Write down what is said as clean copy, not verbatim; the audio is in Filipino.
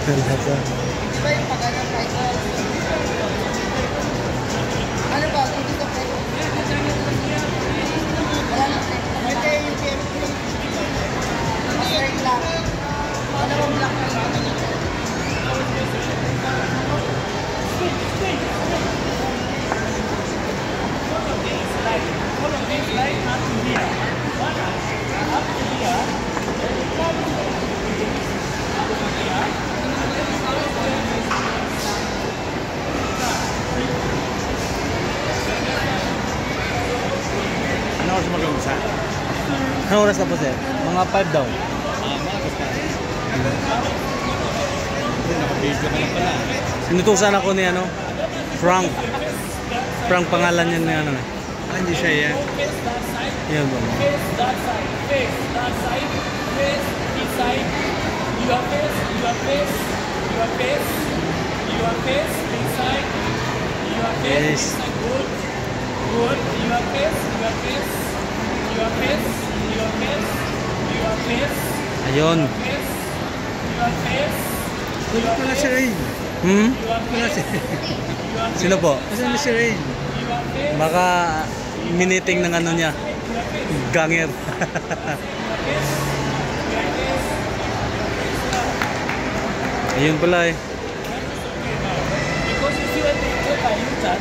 Iba yung pagana price. Ano ba? Kung dito pre? Wala na pre. Ito yung PM. Straight lang. Dalawang black na lang. Ano oras mag-umpisa? Anong oras na po sir? Mga 5 daw. Maagas pa. Naka-video ka lang pala. Sinutusan ako ni ano? Frank. Frank pangalan niya ni ano. Ah, hindi siya yan. Yan po. Face that side, face that side, face this side, your face, your face, your face, your face, this side, your face, Yes. this side, good, good, your face, your face, your face, your face, your face, Ayun. face, your face, Wala pala si Rain. Hmm? Wala si... Sino po? Asan na si Rain? Baka miniting ng ano niya. Ganger. Ayun pala eh. because you see when they take a U-turn,